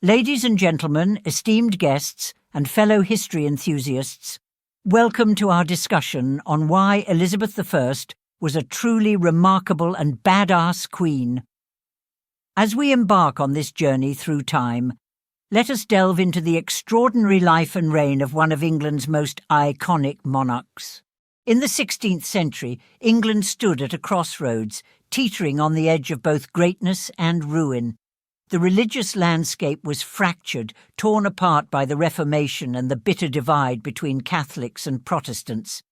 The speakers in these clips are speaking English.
Ladies and gentlemen, esteemed guests, and fellow history enthusiasts, welcome to our discussion on why Elizabeth I was a truly remarkable and badass queen. As we embark on this journey through time, let us delve into the extraordinary life and reign of one of England's most iconic monarchs. In the 16th century, England stood at a crossroads, teetering on the edge of both greatness and ruin. The religious landscape was fractured, torn apart by the Reformation and the bitter divide between Catholics and Protestants.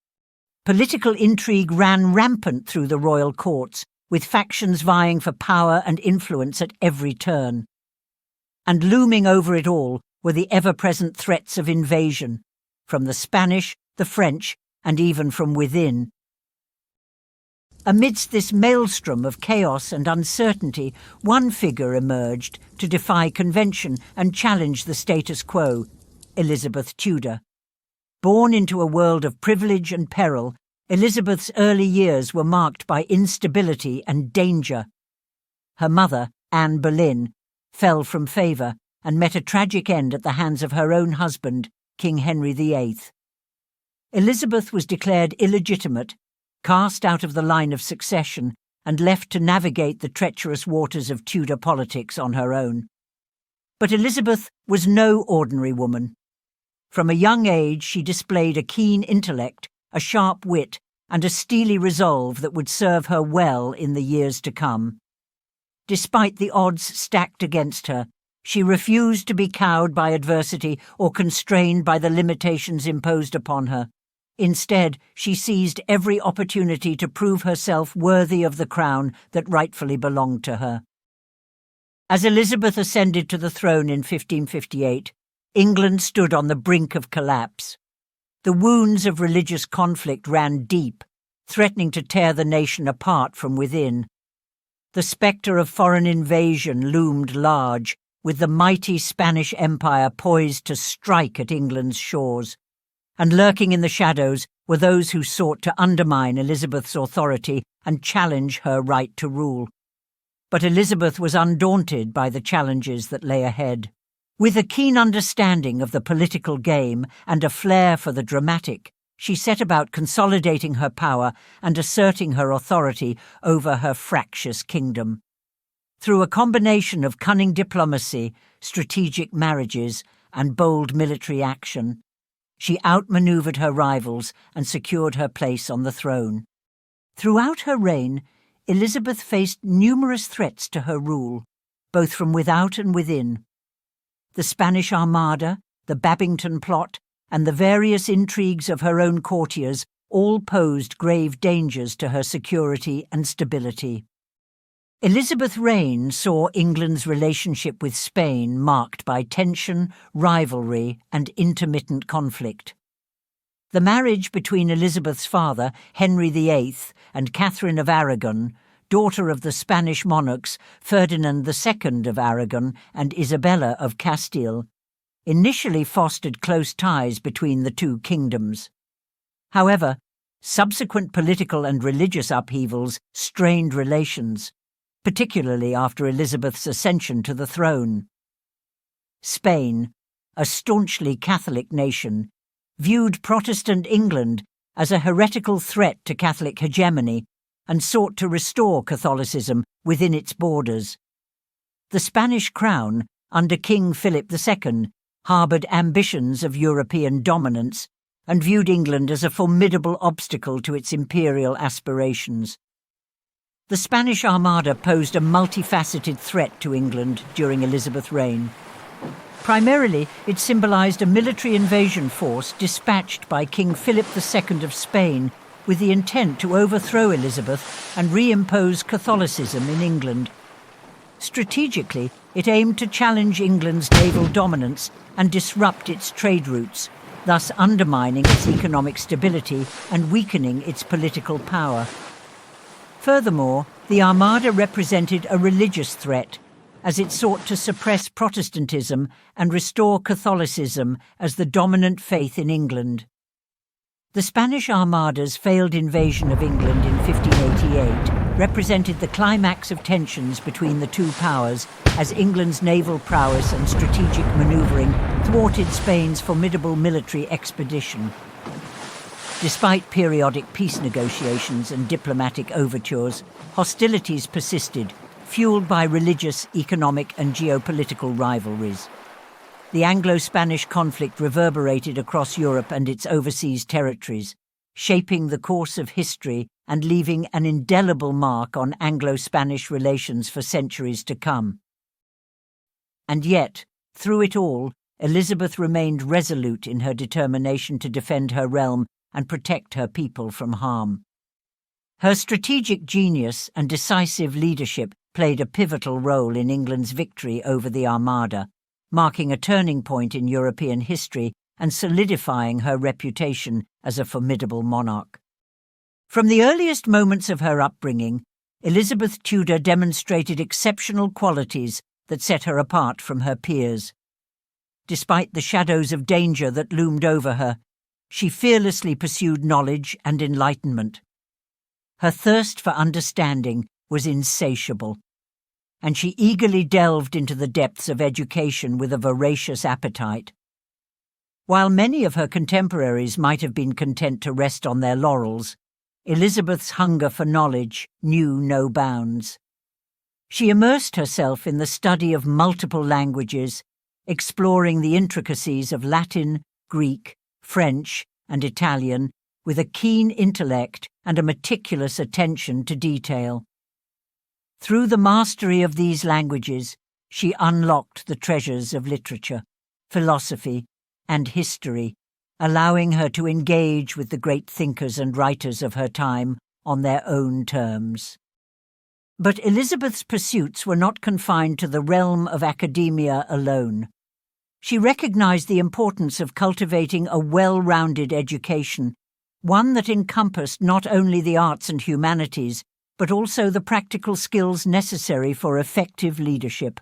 Political intrigue ran rampant through the royal courts, with factions vying for power and influence at every turn. And looming over it all were the ever-present threats of invasion, from the Spanish, the French, and even from within. Amidst this maelstrom of chaos and uncertainty, one figure emerged to defy convention and challenge the status quo: Elizabeth Tudor. Born into a world of privilege and peril, Elizabeth's early years were marked by instability and danger. Her mother, Anne Boleyn, fell from favour and met a tragic end at the hands of her own husband, King Henry VIII. Elizabeth was declared illegitimate, cast out of the line of succession, and left to navigate the treacherous waters of Tudor politics on her own. But Elizabeth was no ordinary woman. From a young age she displayed a keen intellect, a sharp wit, and a steely resolve that would serve her well in the years to come. Despite the odds stacked against her, she refused to be cowed by adversity or constrained by the limitations imposed upon her. Instead, she seized every opportunity to prove herself worthy of the crown that rightfully belonged to her. As Elizabeth ascended to the throne in 1558, England stood on the brink of collapse. The wounds of religious conflict ran deep, threatening to tear the nation apart from within. The spectre of foreign invasion loomed large, with the mighty Spanish Empire poised to strike at England's shores. And lurking in the shadows were those who sought to undermine Elizabeth's authority and challenge her right to rule. But Elizabeth was undaunted by the challenges that lay ahead. With a keen understanding of the political game and a flair for the dramatic, she set about consolidating her power and asserting her authority over her fractious kingdom. Through a combination of cunning diplomacy, strategic marriages, and bold military action, she outmaneuvered her rivals and secured her place on the throne. Throughout her reign, Elizabeth faced numerous threats to her rule, both from without and within. The Spanish Armada, the Babington Plot, and the various intrigues of her own courtiers all posed grave dangers to her security and stability. Elizabeth's reign saw England's relationship with Spain marked by tension, rivalry, and intermittent conflict. The marriage between Elizabeth's father, Henry VIII, and Catherine of Aragon, daughter of the Spanish monarchs Ferdinand II of Aragon and Isabella of Castile, initially fostered close ties between the two kingdoms. However, subsequent political and religious upheavals strained relations, particularly after Elizabeth's ascension to the throne. Spain, a staunchly Catholic nation, viewed Protestant England as a heretical threat to Catholic hegemony and sought to restore Catholicism within its borders. The Spanish crown, under King Philip II, harboured ambitions of European dominance and viewed England as a formidable obstacle to its imperial aspirations. The Spanish Armada posed a multifaceted threat to England during Elizabeth's reign. Primarily, it symbolised a military invasion force dispatched by King Philip II of Spain with the intent to overthrow Elizabeth and reimpose Catholicism in England. Strategically, it aimed to challenge England's naval dominance and disrupt its trade routes, thus undermining its economic stability and weakening its political power. Furthermore, the Armada represented a religious threat, as it sought to suppress Protestantism and restore Catholicism as the dominant faith in England. The Spanish Armada's failed invasion of England in 1588 represented the climax of tensions between the two powers as England's naval prowess and strategic manoeuvring thwarted Spain's formidable military expedition. Despite periodic peace negotiations and diplomatic overtures, hostilities persisted, fueled by religious, economic and geopolitical rivalries. The Anglo-Spanish conflict reverberated across Europe and its overseas territories, shaping the course of history and leaving an indelible mark on Anglo-Spanish relations for centuries to come. And yet, through it all, Elizabeth remained resolute in her determination to defend her realm and protect her people from harm. Her strategic genius and decisive leadership played a pivotal role in England's victory over the Armada, marking a turning point in European history and solidifying her reputation as a formidable monarch. From the earliest moments of her upbringing, Elizabeth Tudor demonstrated exceptional qualities that set her apart from her peers. Despite the shadows of danger that loomed over her, she fearlessly pursued knowledge and enlightenment. Her thirst for understanding was insatiable, and she eagerly delved into the depths of education with a voracious appetite. While many of her contemporaries might have been content to rest on their laurels, Elizabeth's hunger for knowledge knew no bounds. She immersed herself in the study of multiple languages, exploring the intricacies of Latin, Greek, French, and Italian with a keen intellect and a meticulous attention to detail. Through the mastery of these languages, she unlocked the treasures of literature, philosophy, and history, allowing her to engage with the great thinkers and writers of her time on their own terms. But Elizabeth's pursuits were not confined to the realm of academia alone. She recognized the importance of cultivating a well-rounded education, one that encompassed not only the arts and humanities, but also the practical skills necessary for effective leadership.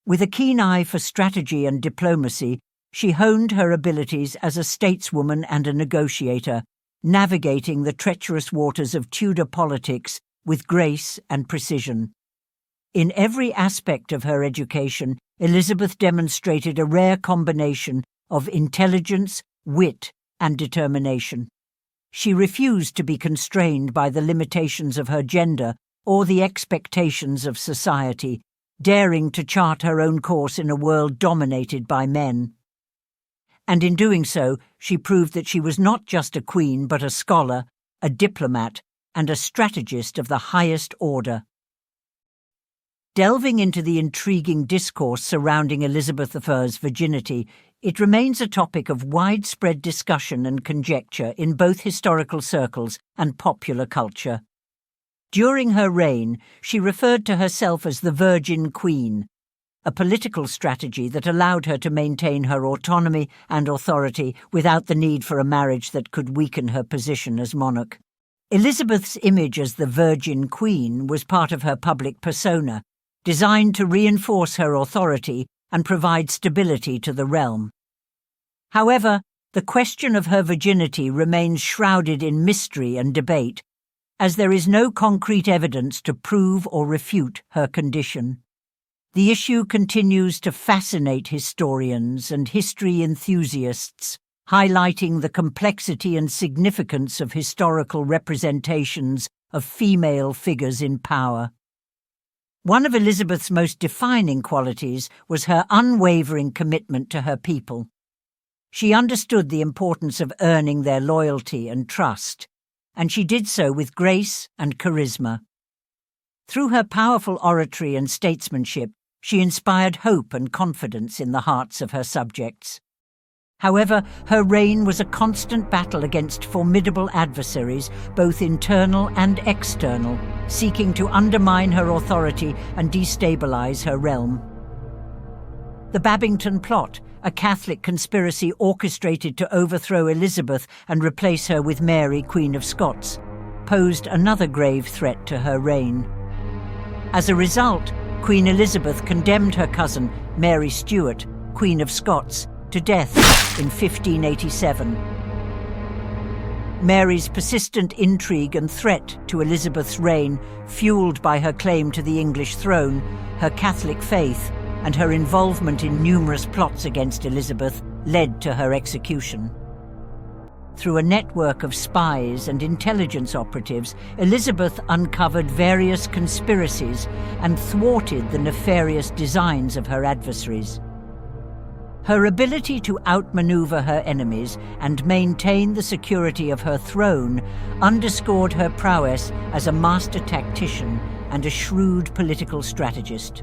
With a keen eye for strategy and diplomacy, she honed her abilities as a stateswoman and a negotiator, navigating the treacherous waters of Tudor politics with grace and precision. In every aspect of her education, Elizabeth demonstrated a rare combination of intelligence, wit, and determination. She refused to be constrained by the limitations of her gender or the expectations of society, daring to chart her own course in a world dominated by men. And in doing so, she proved that she was not just a queen but a scholar, a diplomat, and a strategist of the highest order. Delving into the intriguing discourse surrounding Elizabeth I's virginity, it remains a topic of widespread discussion and conjecture in both historical circles and popular culture. During her reign, she referred to herself as the Virgin Queen, a political strategy that allowed her to maintain her autonomy and authority without the need for a marriage that could weaken her position as monarch. Elizabeth's image as the Virgin Queen was part of her public persona, designed to reinforce her authority and provide stability to the realm. However, the question of her virginity remains shrouded in mystery and debate, as there is no concrete evidence to prove or refute her condition. The issue continues to fascinate historians and history enthusiasts, highlighting the complexity and significance of historical representations of female figures in power. One of Elizabeth's most defining qualities was her unwavering commitment to her people. She understood the importance of earning their loyalty and trust, and she did so with grace and charisma. Through her powerful oratory and statesmanship, she inspired hope and confidence in the hearts of her subjects. However, her reign was a constant battle against formidable adversaries, both internal and external, seeking to undermine her authority and destabilize her realm. The Babington Plot, a Catholic conspiracy orchestrated to overthrow Elizabeth and replace her with Mary, Queen of Scots, posed another grave threat to her reign. As a result, Queen Elizabeth condemned her cousin, Mary Stuart, Queen of Scots, to death in 1587. Mary's persistent intrigue and threat to Elizabeth's reign, fueled by her claim to the English throne, her Catholic faith, and her involvement in numerous plots against Elizabeth, led to her execution. Through a network of spies and intelligence operatives, Elizabeth uncovered various conspiracies and thwarted the nefarious designs of her adversaries. Her ability to outmaneuver her enemies and maintain the security of her throne underscored her prowess as a master tactician and a shrewd political strategist.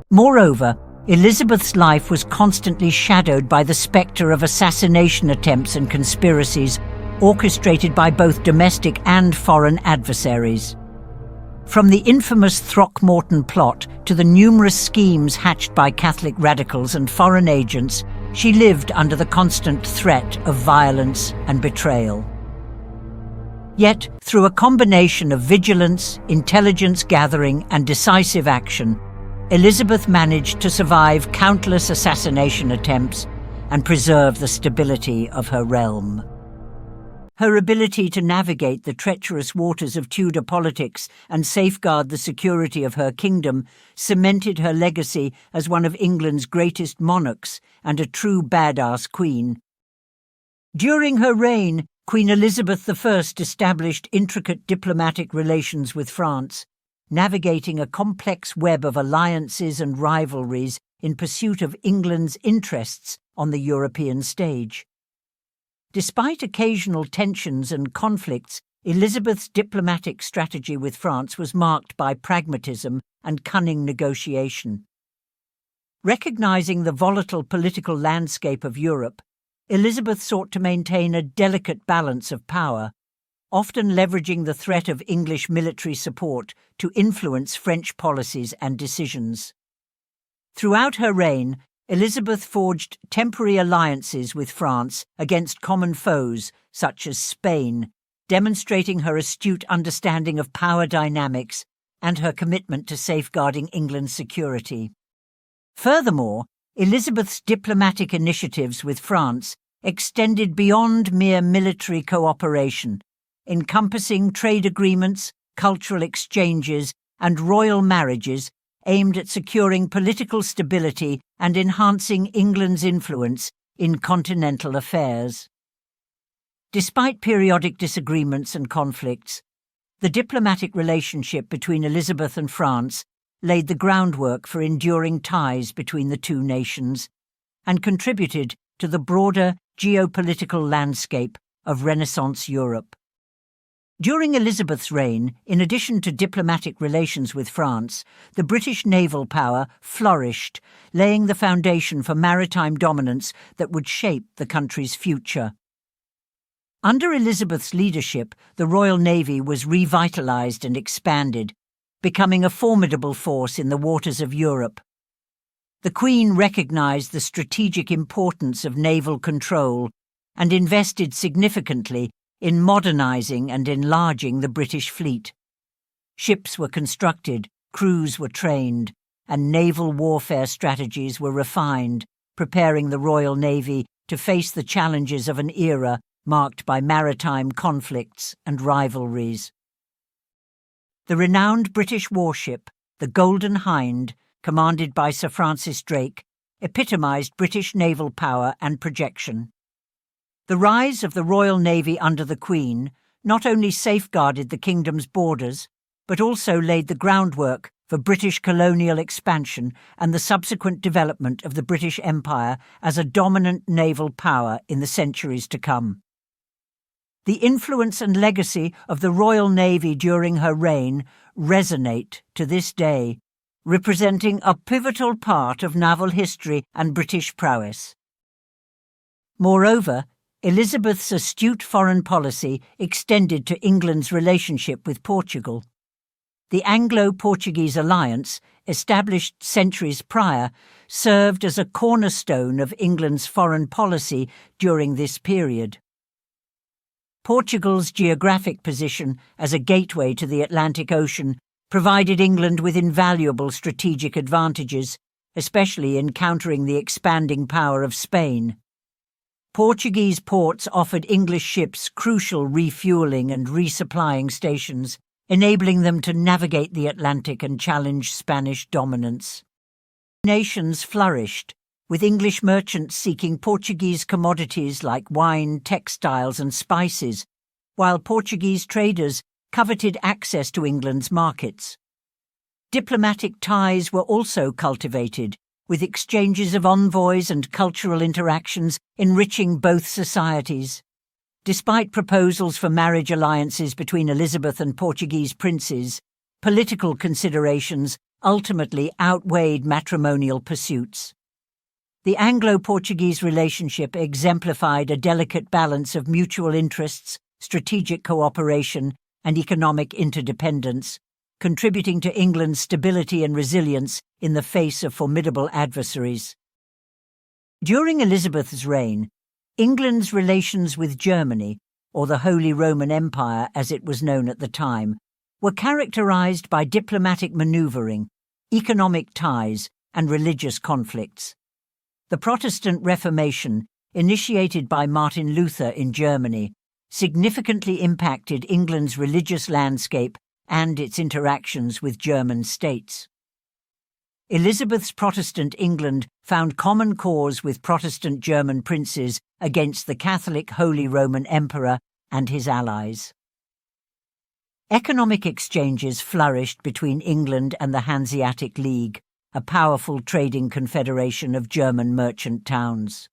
Moreover, Elizabeth's life was constantly shadowed by the spectre of assassination attempts and conspiracies orchestrated by both domestic and foreign adversaries. From the infamous Throckmorton plot to the numerous schemes hatched by Catholic radicals and foreign agents, she lived under the constant threat of violence and betrayal. Yet, through a combination of vigilance, intelligence gathering, and decisive action, Elizabeth managed to survive countless assassination attempts and preserve the stability of her realm. Her ability to navigate the treacherous waters of Tudor politics and safeguard the security of her kingdom cemented her legacy as one of England's greatest monarchs and a true badass queen. During her reign, Queen Elizabeth I established intricate diplomatic relations with France, navigating a complex web of alliances and rivalries in pursuit of England's interests on the European stage. Despite occasional tensions and conflicts, Elizabeth's diplomatic strategy with France was marked by pragmatism and cunning negotiation. Recognizing the volatile political landscape of Europe, Elizabeth sought to maintain a delicate balance of power, often leveraging the threat of English military support to influence French policies and decisions. Throughout her reign, Elizabeth forged temporary alliances with France against common foes such as Spain, demonstrating her astute understanding of power dynamics and her commitment to safeguarding England's security. Furthermore, Elizabeth's diplomatic initiatives with France extended beyond mere military cooperation, encompassing trade agreements, cultural exchanges, and royal marriages aimed at securing political stability and enhancing England's influence in continental affairs. Despite periodic disagreements and conflicts, the diplomatic relationship between Elizabeth and France laid the groundwork for enduring ties between the two nations and contributed to the broader geopolitical landscape of Renaissance Europe. During Elizabeth's reign, in addition to diplomatic relations with France, the British naval power flourished, laying the foundation for maritime dominance that would shape the country's future. Under Elizabeth's leadership, the Royal Navy was revitalized and expanded, becoming a formidable force in the waters of Europe. The Queen recognized the strategic importance of naval control and invested significantly in modernizing and enlarging the British fleet. Ships were constructed, crews were trained, and naval warfare strategies were refined, preparing the Royal Navy to face the challenges of an era marked by maritime conflicts and rivalries. The renowned British warship, the Golden Hind, commanded by Sir Francis Drake, epitomized British naval power and projection. The rise of the Royal Navy under the Queen not only safeguarded the kingdom's borders, but also laid the groundwork for British colonial expansion and the subsequent development of the British Empire as a dominant naval power in the centuries to come. The influence and legacy of the Royal Navy during her reign resonate to this day, representing a pivotal part of naval history and British prowess. Moreover, Elizabeth's astute foreign policy extended to England's relationship with Portugal. The Anglo-Portuguese alliance, established centuries prior, served as a cornerstone of England's foreign policy during this period. Portugal's geographic position as a gateway to the Atlantic Ocean provided England with invaluable strategic advantages, especially in countering the expanding power of Spain. Portuguese ports offered English ships crucial refueling and resupplying stations, enabling them to navigate the Atlantic and challenge Spanish dominance. Nations flourished, with English merchants seeking Portuguese commodities like wine, textiles, and spices, while Portuguese traders coveted access to England's markets. Diplomatic ties were also cultivated, with exchanges of envoys and cultural interactions enriching both societies. Despite proposals for marriage alliances between Elizabeth and Portuguese princes, political considerations ultimately outweighed matrimonial pursuits. The Anglo-Portuguese relationship exemplified a delicate balance of mutual interests, strategic cooperation, and economic interdependence, contributing to England's stability and resilience in the face of formidable adversaries. During Elizabeth's reign, England's relations with Germany, or the Holy Roman Empire as it was known at the time, were characterized by diplomatic maneuvering, economic ties, and religious conflicts. The Protestant Reformation, initiated by Martin Luther in Germany, significantly impacted England's religious landscape and its interactions with German states. Elizabeth's Protestant England found common cause with Protestant German princes against the Catholic Holy Roman Emperor and his allies. Economic exchanges flourished between England and the Hanseatic League, a powerful trading confederation of German merchant towns.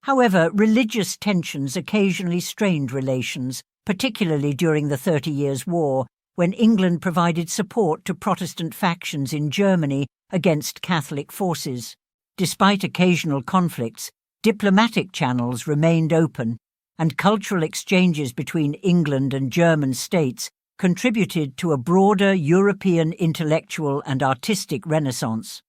However, religious tensions occasionally strained relations, particularly during the 30 Years' War, when England provided support to Protestant factions in Germany against Catholic forces. Despite occasional conflicts, diplomatic channels remained open, and cultural exchanges between England and German states contributed to a broader European intellectual and artistic renaissance.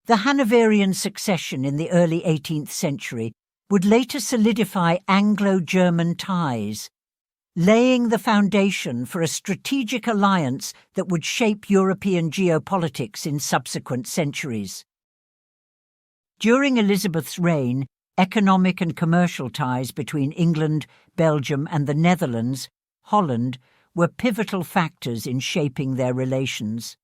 The Hanoverian succession in the early 18th century would later solidify Anglo-German ties, laying the foundation for a strategic alliance that would shape European geopolitics in subsequent centuries. During Elizabeth's reign, economic and commercial ties between England, Belgium, and the Netherlands, Holland, were pivotal factors in shaping their relations.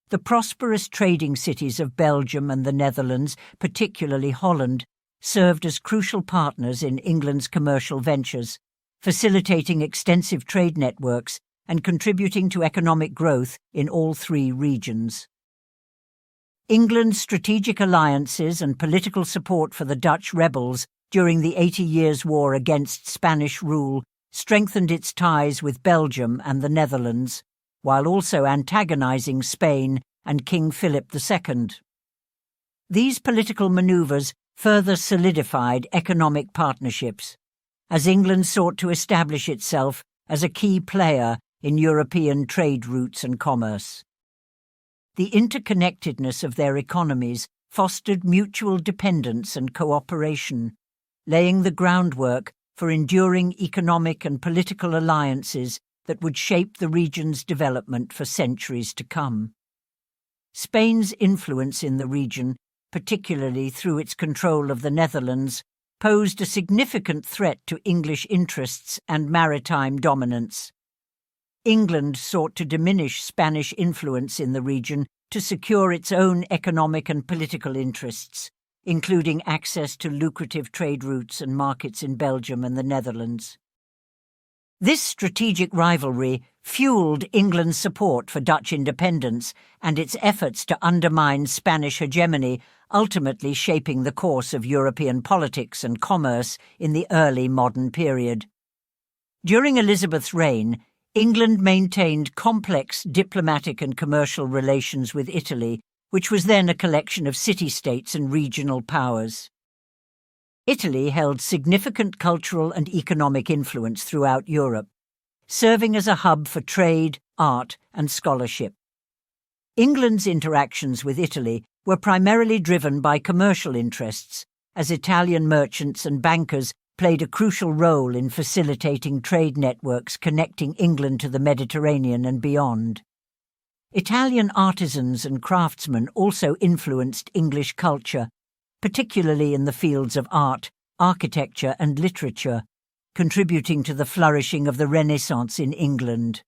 The prosperous trading cities of Belgium and the Netherlands, particularly Holland, served as crucial partners in England's commercial ventures, facilitating extensive trade networks and contributing to economic growth in all three regions. England's strategic alliances and political support for the Dutch rebels during the 80 Years' War against Spanish rule strengthened its ties with Belgium and the Netherlands, while also antagonizing Spain and King Philip II. These political maneuvers further solidified economic partnerships, as England sought to establish itself as a key player in European trade routes and commerce. The interconnectedness of their economies fostered mutual dependence and cooperation, laying the groundwork for enduring economic and political alliances that would shape the region's development for centuries to come. Spain's influence in the region, particularly through its control of the Netherlands, posed a significant threat to English interests and maritime dominance. England sought to diminish Spanish influence in the region to secure its own economic and political interests, including access to lucrative trade routes and markets in Belgium and the Netherlands. This strategic rivalry fueled England's support for Dutch independence and its efforts to undermine Spanish hegemony, ultimately shaping the course of European politics and commerce in the early modern period. During Elizabeth's reign, England maintained complex diplomatic and commercial relations with Italy, which was then a collection of city-states and regional powers. Italy held significant cultural and economic influence throughout Europe, serving as a hub for trade, art, and scholarship. England's interactions with Italy were primarily driven by commercial interests, as Italian merchants and bankers played a crucial role in facilitating trade networks connecting England to the Mediterranean and beyond. Italian artisans and craftsmen also influenced English culture, particularly in the fields of art, architecture and literature, contributing to the flourishing of the Renaissance in England.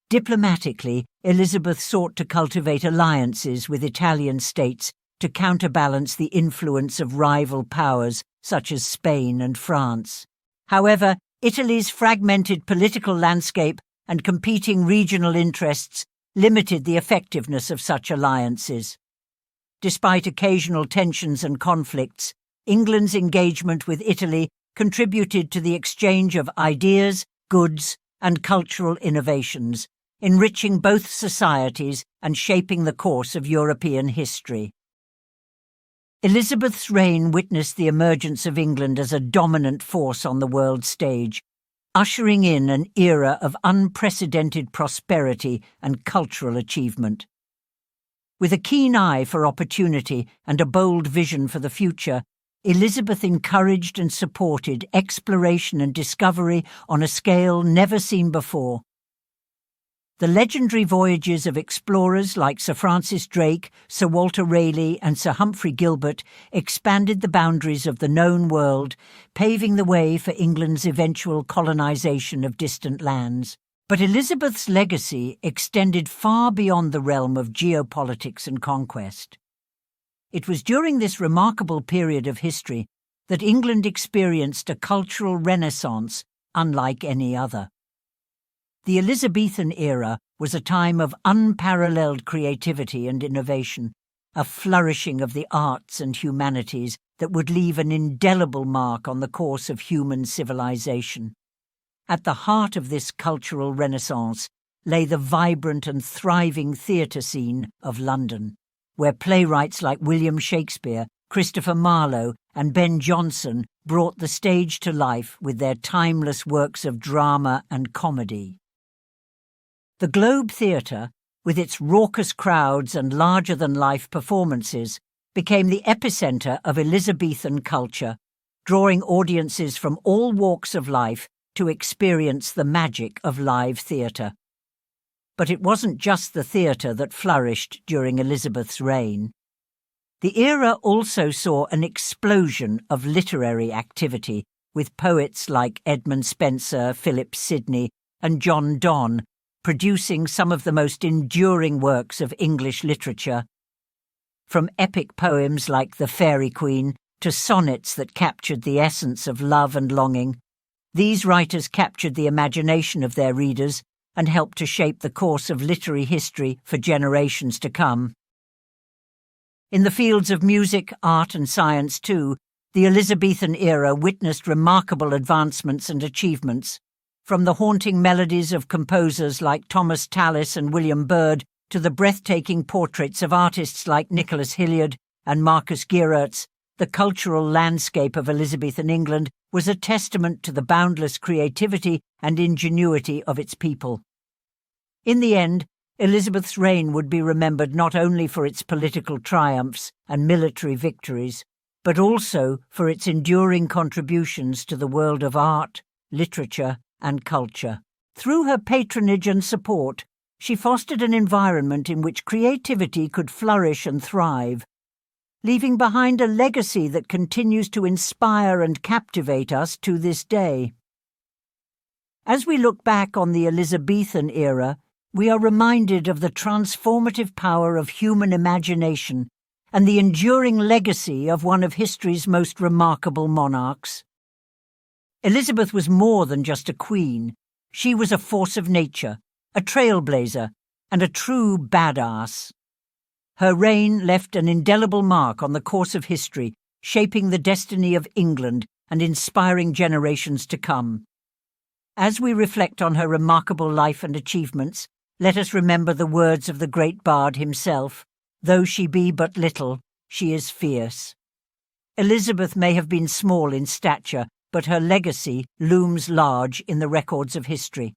Diplomatically, Elizabeth sought to cultivate alliances with Italian states to counterbalance the influence of rival powers such as Spain and France. However, Italy's fragmented political landscape and competing regional interests limited the effectiveness of such alliances. Despite occasional tensions and conflicts, England's engagement with Italy contributed to the exchange of ideas, goods, and cultural innovations, enriching both societies and shaping the course of European history. Elizabeth's reign witnessed the emergence of England as a dominant force on the world stage, ushering in an era of unprecedented prosperity and cultural achievement. With a keen eye for opportunity and a bold vision for the future, Elizabeth encouraged and supported exploration and discovery on a scale never seen before. The legendary voyages of explorers like Sir Francis Drake, Sir Walter Raleigh, and Sir Humphrey Gilbert expanded the boundaries of the known world, paving the way for England's eventual colonisation of distant lands. But Elizabeth's legacy extended far beyond the realm of geopolitics and conquest. It was during this remarkable period of history that England experienced a cultural renaissance unlike any other. The Elizabethan era was a time of unparalleled creativity and innovation, a flourishing of the arts and humanities that would leave an indelible mark on the course of human civilization. At the heart of this cultural renaissance lay the vibrant and thriving theatre scene of London, where playwrights like William Shakespeare, Christopher Marlowe, and Ben Jonson brought the stage to life with their timeless works of drama and comedy. The Globe Theatre, with its raucous crowds and larger-than-life performances, became the epicentre of Elizabethan culture, drawing audiences from all walks of life to experience the magic of live theatre. But it wasn't just the theatre that flourished during Elizabeth's reign. The era also saw an explosion of literary activity, with poets like Edmund Spenser, Philip Sidney, and John Donne producing some of the most enduring works of English literature. From epic poems like The Fairy Queen to sonnets that captured the essence of love and longing, these writers captured the imagination of their readers and helped to shape the course of literary history for generations to come. In the fields of music, art and science too, the Elizabethan era witnessed remarkable advancements and achievements, from the haunting melodies of composers like Thomas Tallis and William Byrd to the breathtaking portraits of artists like Nicholas Hilliard and Marcus Geertz. The cultural landscape of Elizabethan England was a testament to the boundless creativity and ingenuity of its people. In the end, Elizabeth's reign would be remembered not only for its political triumphs and military victories, but also for its enduring contributions to the world of art, literature, and culture. Through her patronage and support, she fostered an environment in which creativity could flourish and thrive, leaving behind a legacy that continues to inspire and captivate us to this day. As we look back on the Elizabethan era, we are reminded of the transformative power of human imagination and the enduring legacy of one of history's most remarkable monarchs. Elizabeth was more than just a queen. She was a force of nature, a trailblazer, and a true badass. Her reign left an indelible mark on the course of history, shaping the destiny of England and inspiring generations to come. As we reflect on her remarkable life and achievements, let us remember the words of the great bard himself, "Though she be but little, she is fierce." Elizabeth may have been small in stature, but her legacy looms large in the records of history.